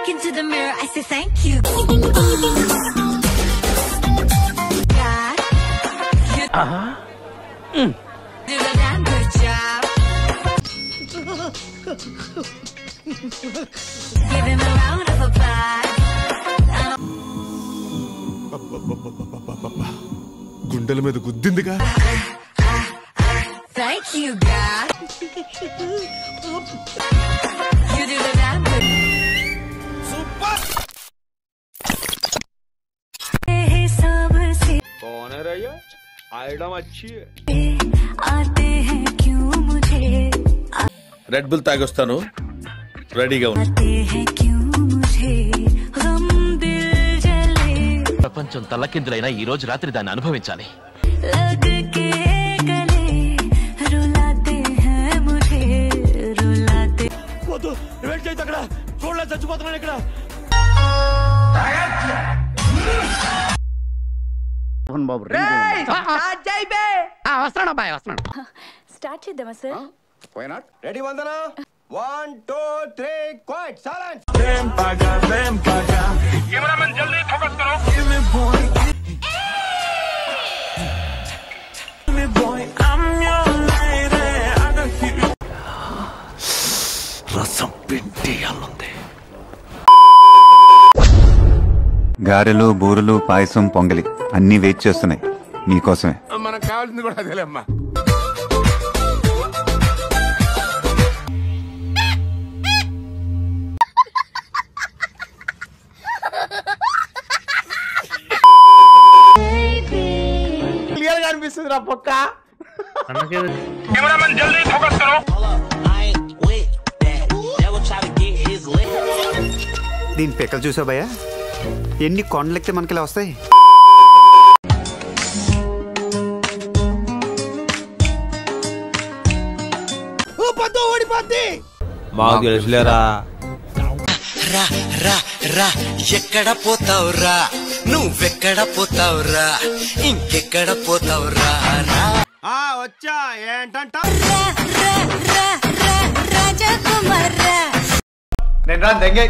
look into the mirror, I say thank you. God, you do a damn good job. Give him a round of applause. గుండెల మీద గుద్దిందిగా. Thank you, God. You do the damn good. Super. कौन है रैया? Item अच्छी है. आते हैं क्यों मुझे? రెడ్ బుల్ తాగొస్తాను, రెడీగా ఉంది. आते हैं क्यों मुझे? गम दिल जले. ప్రపంచం తల్లకిందులైనా ఈ రోజు రాత్రి దాన్ని అనుభవించాలి. लग के गले रुलाते हैं मुझे, रुलाते. వద్దు, వెయిట్ చేయి, అక్కడ చూడలే, చచ్చిపోతున్నాను ఇక్కడ. స్టార్ట్ చేద్దామా sir? Why not? Ready, Vandana? 1, 2, 3, quiet, silence. Cameraman, जल्दी focus करो. రసం పిండియాలుంది. గారెలు, బూరెలు, పాయసం, పొంగలి అన్నీ వెయిట్ చేస్తున్నాయి నీకోసమే. మనకు కావాల్సింది కూడా అదేలేమ్మా. Clear గా అనిపిస్తుంది రా పక్క. Cameraman, जल्दी focus करो. దీని పెక్కలు చూసా భయ్యా, ఎన్ని కొండలెక్కితే మనకి ఇలా వస్తాయి. మాకు తెలుసులేరా. రా రా రా ఎక్కడ పోతావురా, నువ్వెక్కడ పోతావురా, ఇంకెక్కడ పోతావురా. వచ్చా ఏంటంట? రాజకుమార్ నేను రా దెంగే.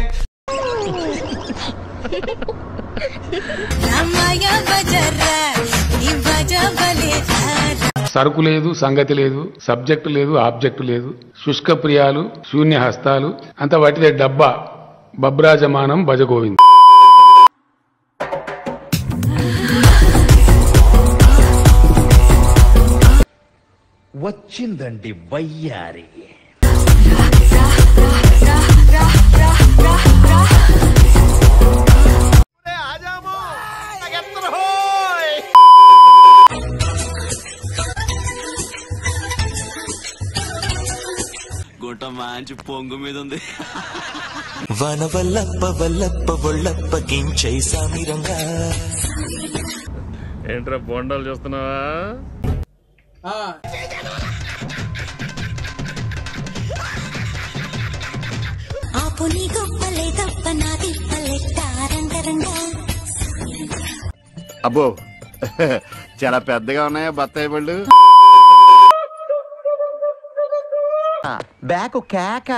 రామాయ బజరా ఈ బజా బలే. సరుకు లేదు, సంగతి లేదు, సబ్జెక్టు లేదు, ఆబ్జెక్టు లేదు, శుష్క ప్రియాలు, శూన్య హస్తాలు, అంత వాటిదే డబ్బా. బబ్రాజమానం భజగోవింద్. వచ్చిందండి వయ్యారి. గుంట మంచి పొంగు మీద ఉంది. వన వల్లప్ప వల్లప్ప ఒళ్ళప్ప కించై సామిరంగా. ఏంట్రా బొండాలు చూస్తున్నావా? ఆపుని గొప్పలే తప్ప నాది పల్లెట్టారంగరంగా. అబ్బో, చాలా పెద్దగా ఉన్నాయా బత్తాయి పళ్ళు? బ్యాక్ కేక.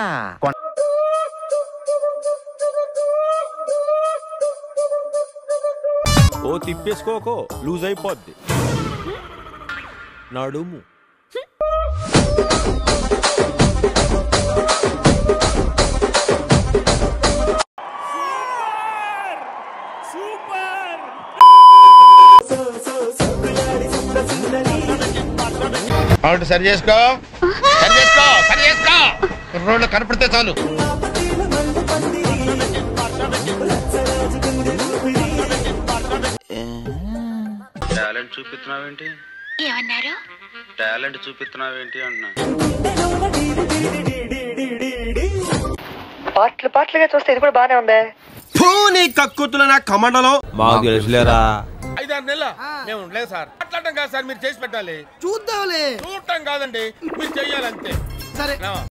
ఓ తిప్పేసుకోకో, లూజ్ అయిపోద్ది నడుము. అవును, సరి చేసుకో, సరి చేసుకో, సరి చేసుకో. రోడ్లు కనపడితే చాలు. టాలెంట్ చూపిస్తున్నావేంటి? ఏమన్నారు? టాలెంట్ చూపిస్తున్నావేంటి అన్నా. పాటలుగా చూస్తే ఇది కూడా బానే ఉంది. పూని కక్కుతున్న నా కమండలో మాకు తెలుసులేరా. 5-6 నెలల మేము ఉండలేదు సార్. మాట్లాడటం కాదు సార్, మీరు చేసి పెట్టాలి. చూద్దాంలే. చూడటం కాదండి, మీరు చెయ్యాలంతే. సరే.